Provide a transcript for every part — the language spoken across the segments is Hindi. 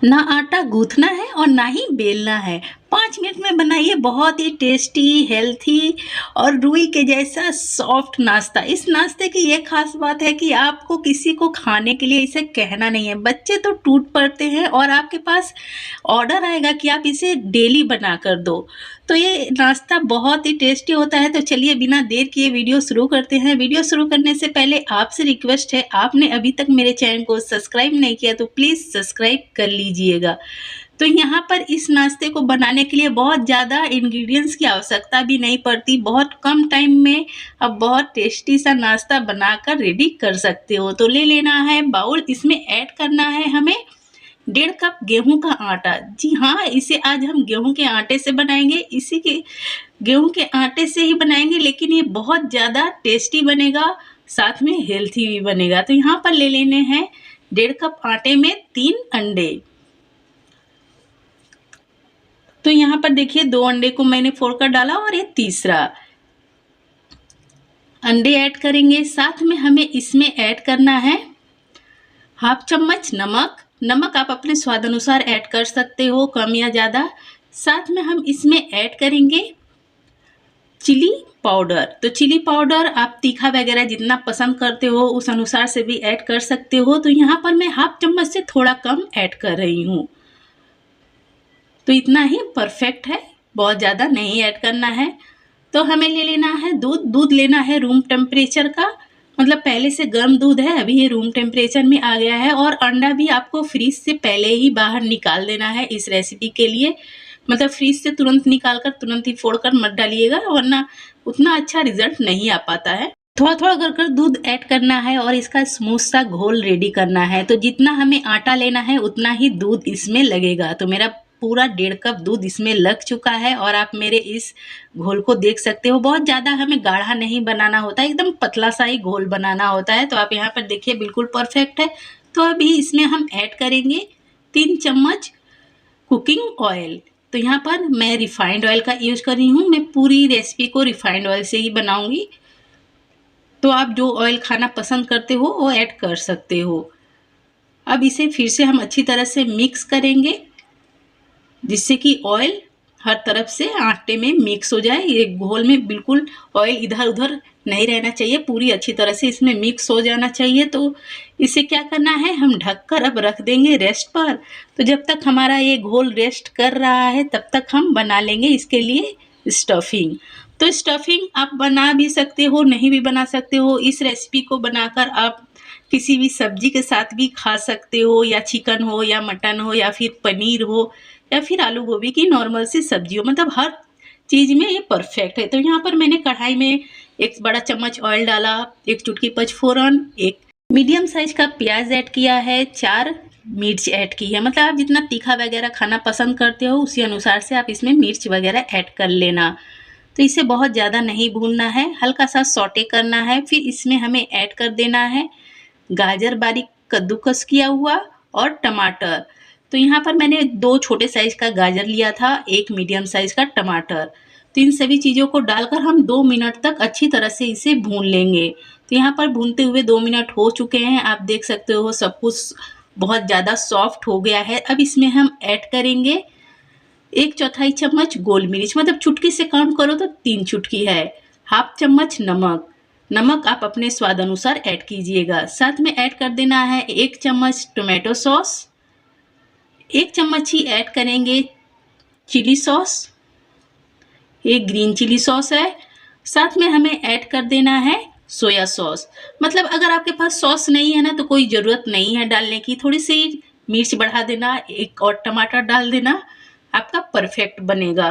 ना आटा गूँथना है और ना ही बेलना है। 5 मिनट में बनाइए बहुत ही टेस्टी, हेल्थी और रूई के जैसा सॉफ्ट नाश्ता। इस नाश्ते की ये ख़ास बात है कि आपको किसी को खाने के लिए इसे कहना नहीं है। बच्चे तो टूट पड़ते हैं और आपके पास ऑर्डर आएगा कि आप इसे डेली बना कर दो। तो ये नाश्ता बहुत ही टेस्टी होता है। तो चलिए बिना देर किए वीडियो शुरू करते हैं। वीडियो शुरू करने से पहले आपसे रिक्वेस्ट है, आपने अभी तक मेरे चैनल को सब्सक्राइब नहीं किया तो प्लीज़ सब्सक्राइब कर लीजिएगा। तो यहाँ पर इस नाश्ते को बनाने के लिए बहुत ज़्यादा इंग्रेडिएंट्स की आवश्यकता भी नहीं पड़ती। बहुत कम टाइम में आप बहुत टेस्टी सा नाश्ता बनाकर रेडी कर सकते हो। तो ले लेना है बाउल, इसमें ऐड करना है हमें 1.5 कप गेहूं का आटा। जी हाँ, इसे आज हम गेहूं के आटे से बनाएंगे। इसी के गेहूं के आटे से ही बनाएंगे, लेकिन ये बहुत ज़्यादा टेस्टी बनेगा, साथ में हेल्थी भी बनेगा। तो यहाँ पर ले लेने हैं 1.5 कप आटे में 3 अंडे। तो यहाँ पर देखिए 2 अंडे को मैंने फोड़कर डाला और ये तीसरा अंडे ऐड करेंगे। साथ में हमें इसमें ऐड करना है हाफ चम्मच नमक। नमक आप अपने स्वाद अनुसार ऐड कर सकते हो, कम या ज़्यादा। साथ में हम इसमें ऐड करेंगे चिली पाउडर। तो चिली पाउडर आप तीखा वगैरह जितना पसंद करते हो उस अनुसार से भी ऐड कर सकते हो। तो यहाँ पर मैं हाफ चम्मच से थोड़ा कम ऐड कर रही हूँ। तो इतना ही परफेक्ट है, बहुत ज़्यादा नहीं ऐड करना है। तो हमें ले लेना है दूध। दूध लेना है रूम टेम्परेचर का, मतलब पहले से गर्म दूध है, अभी ये रूम टेम्परेचर में आ गया है। और अंडा भी आपको फ्रीज से पहले ही बाहर निकाल देना है इस रेसिपी के लिए। मतलब फ्रीज से तुरंत निकाल कर तुरंत ही फोड़कर मत डालिएगा, वरना उतना अच्छा रिजल्ट नहीं आ पाता है। थोड़ा थोड़ा कर दूध ऐड करना है और इसका स्मूथ सा घोल रेडी करना है। तो जितना हमें आटा लेना है उतना ही दूध इसमें लगेगा। तो मेरा पूरा 1.5 कप दूध इसमें लग चुका है और आप मेरे इस घोल को देख सकते हो। बहुत ज़्यादा हमें गाढ़ा नहीं बनाना होता, एकदम पतला सा ही घोल बनाना होता है। तो आप यहाँ पर देखिए बिल्कुल परफेक्ट है। तो अभी इसमें हम ऐड करेंगे 3 चम्मच कुकिंग ऑयल। तो यहाँ पर मैं रिफाइंड ऑयल का यूज कर रही हूँ। मैं पूरी रेसिपी को रिफाइंड ऑयल से ही बनाऊंगी। तो आप जो ऑयल खाना पसंद करते हो वो ऐड कर सकते हो। अब इसे फिर से हम अच्छी तरह से मिक्स करेंगे, जिससे कि ऑयल हर तरफ से आटे में मिक्स हो जाए। ये घोल में बिल्कुल ऑयल इधर उधर नहीं रहना चाहिए, पूरी अच्छी तरह से इसमें मिक्स हो जाना चाहिए। तो इसे क्या करना है, हम ढककर अब रख देंगे रेस्ट पर। तो जब तक हमारा ये घोल रेस्ट कर रहा है तब तक हम बना लेंगे इसके लिए स्टफिंग। तो स्टफिंग आप बना भी सकते हो, नहीं भी बना सकते हो। इस रेसिपी को बनाकर आप किसी भी सब्जी के साथ भी खा सकते हो, या चिकन हो या मटन हो या फिर पनीर हो या फिर आलू गोभी की नॉर्मल सी सब्जी हो, मतलब हर चीज़ में ये परफेक्ट है। तो यहाँ पर मैंने कढ़ाई में 1 बड़ा चम्मच ऑयल डाला, 1 चुटकी पचफोरन, 1 मीडियम साइज का प्याज ऐड किया है, 4 मिर्च ऐड की है। मतलब आप जितना तीखा वगैरह खाना पसंद करते हो उसी अनुसार से आप इसमें मिर्च वगैरह ऐड कर लेना। तो इसे बहुत ज़्यादा नहीं भूनना है, हल्का सा सौटे करना है। फिर इसमें हमें ऐड कर देना है गाजर बारीक कद्दूकस किया हुआ और टमाटर। तो यहाँ पर मैंने 2 छोटे साइज का गाजर लिया था, 1 मीडियम साइज का टमाटर। तो इन सभी चीज़ों को डालकर हम 2 मिनट तक अच्छी तरह से इसे भून लेंगे। तो यहाँ पर भूनते हुए 2 मिनट हो चुके हैं, आप देख सकते हो सब कुछ बहुत ज़्यादा सॉफ्ट हो गया है। अब इसमें हम ऐड करेंगे 1/4 चम्मच गोल मिर्च, मतलब चुटकी से काउंट करो तो 3 चुटकी है। हाफ चम्मच नमक। नमक आप अपने स्वाद अनुसार ऐड कीजिएगा। साथ में ऐड कर देना है 1 चम्मच टोमेटो सॉस। 1 चम्मच ही ऐड करेंगे चिली सॉस, ये ग्रीन चिली सॉस है। साथ में हमें ऐड कर देना है सोया सॉस। मतलब अगर आपके पास सॉस नहीं है ना तो कोई ज़रूरत नहीं है डालने की, थोड़ी सी मिर्च बढ़ा देना, 1 और टमाटर डाल देना, आपका परफेक्ट बनेगा।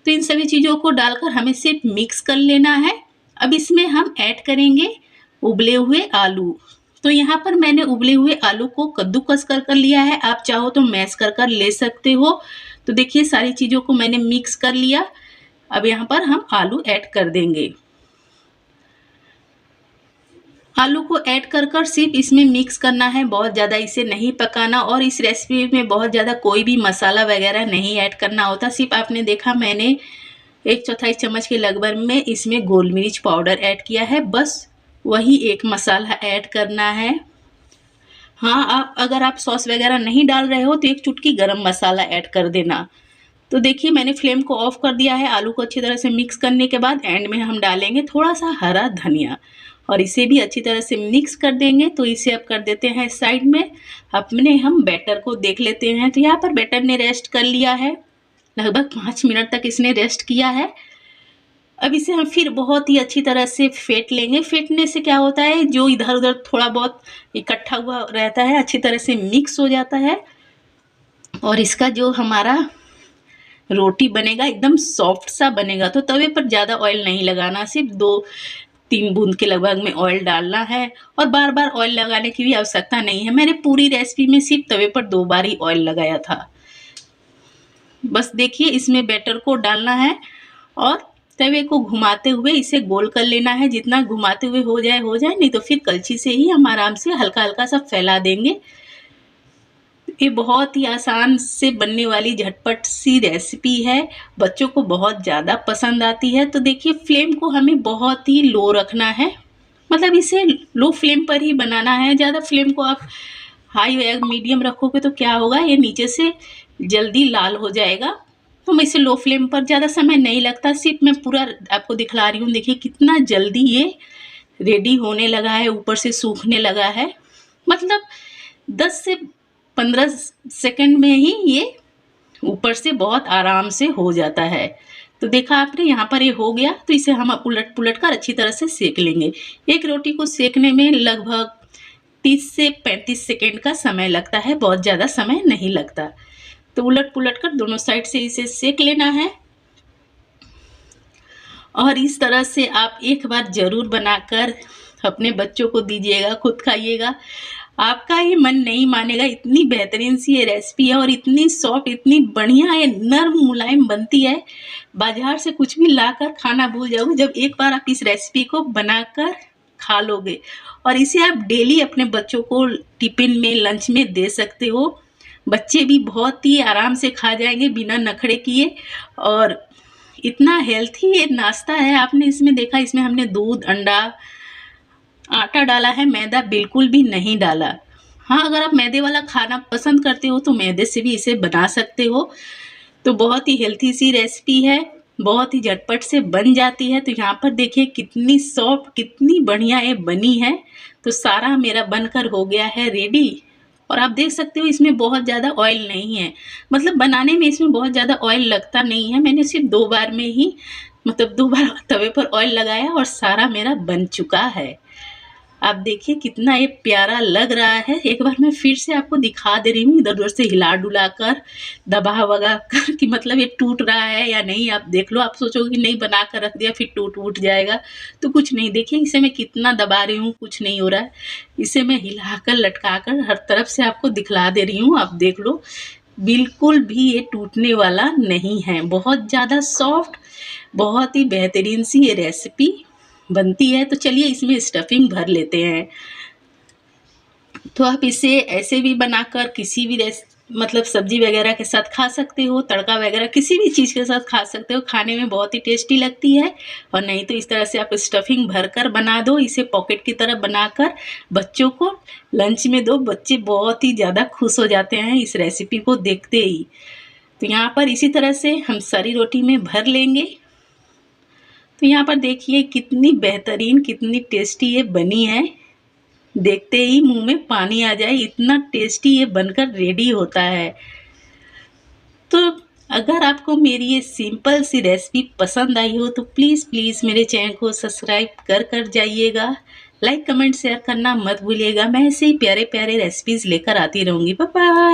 तो इन सभी चीज़ों को डालकर हमें सिर्फ मिक्स कर लेना है। अब इसमें हम ऐड करेंगे उबले हुए आलू। तो यहाँ पर मैंने उबले हुए आलू को कद्दूकस कर लिया है, आप चाहो तो मैश कर ले सकते हो। तो देखिए सारी चीज़ों को मैंने मिक्स कर लिया। अब यहाँ पर हम आलू ऐड कर देंगे। आलू को ऐड कर सिर्फ इसमें मिक्स करना है, बहुत ज़्यादा इसे नहीं पकाना। और इस रेसिपी में बहुत ज़्यादा कोई भी मसाला वगैरह नहीं ऐड करना होता। सिर्फ आपने देखा मैंने 1/4 चम्मच के लगभग में इसमें गोल मिर्च पाउडर ऐड किया है, बस वही एक मसाला ऐड करना है। हाँ, आप अगर आप सॉस वगैरह नहीं डाल रहे हो तो एक चुटकी गरम मसाला ऐड कर देना। तो देखिए मैंने फ्लेम को ऑफ कर दिया है। आलू को अच्छी तरह से मिक्स करने के बाद एंड में हम डालेंगे थोड़ा सा हरा धनिया और इसे भी अच्छी तरह से मिक्स कर देंगे। तो इसे अब कर देते हैं साइड में। अपने हम बैटर को देख लेते हैं। तो यहाँ पर बैटर ने रेस्ट कर लिया है, लगभग 5 मिनट तक इसने रेस्ट किया है। अब इसे हम फिर बहुत ही अच्छी तरह से फेंट लेंगे। फेंटने से क्या होता है, जो इधर उधर थोड़ा बहुत इकट्ठा हुआ रहता है अच्छी तरह से मिक्स हो जाता है और इसका जो हमारा रोटी बनेगा एकदम सॉफ्ट सा बनेगा। तो तवे पर ज़्यादा ऑयल नहीं लगाना, सिर्फ 2-3 बूंद के लगभग में ऑयल डालना है और बार बार ऑयल लगाने की भी आवश्यकता नहीं है। मैंने पूरी रेसिपी में सिर्फ तवे पर 2 बार ही ऑयल लगाया था। बस देखिए इसमें बैटर को डालना है और तवे को घुमाते हुए इसे गोल कर लेना है। जितना घुमाते हुए हो जाए, नहीं तो फिर कलछी से ही हम आराम से हल्का हल्का सा फैला देंगे। ये बहुत ही आसान से बनने वाली झटपट सी रेसिपी है, बच्चों को बहुत ज़्यादा पसंद आती है। तो देखिए फ्लेम को हमें बहुत ही लो रखना है, मतलब इसे लो फ्लेम पर ही बनाना है। ज़्यादा फ्लेम को आप हाई या मीडियम रखोगे तो क्या होगा, ये नीचे से जल्दी लाल हो जाएगा। तो मैं इसे लो फ्लेम पर, ज़्यादा समय नहीं लगता, सिर्फ मैं पूरा आपको दिखला रही हूँ। देखिए कितना जल्दी ये रेडी होने लगा है, ऊपर से सूखने लगा है। मतलब 10 से 15 सेकंड में ही ये ऊपर से बहुत आराम से हो जाता है। तो देखा आपने, यहाँ पर ये हो गया। तो इसे हम उलट पुलट कर अच्छी तरह से सेक लेंगे। एक रोटी को सेकने में लगभग 30 से 35 सेकंड का समय लगता है, बहुत ज़्यादा समय नहीं लगता। तो उलट पुलट कर दोनों साइड से इसे सेक लेना है और इस तरह से आप एक बार ज़रूर बनाकर अपने बच्चों को दीजिएगा, खुद खाइएगा, आपका ही मन नहीं मानेगा। इतनी बेहतरीन सी ये रेसिपी है और इतनी सॉफ्ट, इतनी बढ़िया है, नरम मुलायम बनती है। बाजार से कुछ भी लाकर खाना भूल जाओगे जब एक बार आप इस रेसिपी को बनाकर खा लोगे। और इसे आप डेली अपने बच्चों को टिफिन में, लंच में दे सकते हो। बच्चे भी बहुत ही आराम से खा जाएंगे बिना नखरे किए। और इतना हेल्थी ये नाश्ता है। आपने इसमें देखा, इसमें हमने दूध, अंडा, आटा डाला है, मैदा बिल्कुल भी नहीं डाला। हाँ, अगर आप मैदे वाला खाना पसंद करते हो तो मैदे से भी इसे बना सकते हो। तो बहुत ही हेल्थी सी रेसिपी है, बहुत ही झटपट से बन जाती है। तो यहाँ पर देखिए कितनी सॉफ्ट, कितनी बढ़िया ये बनी है। तो सारा मेरा बनकर हो गया है रेडी। और आप देख सकते हो इसमें बहुत ज़्यादा ऑयल नहीं है, मतलब बनाने में इसमें बहुत ज़्यादा ऑयल लगता नहीं है। मैंने सिर्फ 2 बार में ही, मतलब 2 बार तवे पर ऑयल लगाया और सारा मेरा बन चुका है। आप देखिए कितना ये प्यारा लग रहा है। एक बार मैं फिर से आपको दिखा दे रही हूँ, इधर उधर से हिला डुला कर, दबा वगा कर कि मतलब ये टूट रहा है या नहीं। आप देख लो, आप सोचोगे कि नहीं बना कर रख दिया फिर टूट जाएगा, तो कुछ नहीं। देखिए इसे मैं कितना दबा रही हूँ, कुछ नहीं हो रहा है। इसे मैं हिलाकर लटकाकर हर तरफ से आपको दिखला दे रही हूँ। आप देख लो, बिल्कुल भी ये टूटने वाला नहीं है। बहुत ज़्यादा सॉफ्ट, बहुत ही बेहतरीन सी ये रेसिपी बनती है। तो चलिए इसमें स्टफिंग भर लेते हैं। तो आप इसे ऐसे भी बनाकर किसी भी मतलब सब्जी वगैरह के साथ खा सकते हो, तड़का वगैरह किसी भी चीज़ के साथ खा सकते हो, खाने में बहुत ही टेस्टी लगती है। और नहीं तो इस तरह से आप स्टफिंग भरकर बना दो, इसे पॉकेट की तरह बनाकर बच्चों को लंच में दो। बच्चे बहुत ही ज़्यादा खुश हो जाते हैं इस रेसिपी को देखते ही। तो यहाँ पर इसी तरह से हम सारी रोटी में भर लेंगे। तो यहाँ पर देखिए कितनी बेहतरीन, कितनी टेस्टी ये बनी है। देखते ही मुंह में पानी आ जाए, इतना टेस्टी ये बनकर रेडी होता है। तो अगर आपको मेरी ये सिंपल सी रेसिपी पसंद आई हो तो प्लीज़ मेरे चैनल को सब्सक्राइब कर जाइएगा। लाइक, कमेंट, शेयर करना मत भूलिएगा। मैं ऐसे ही प्यारे प्यारे रेसिपीज़ लेकर आती रहूँगी। Bye bye.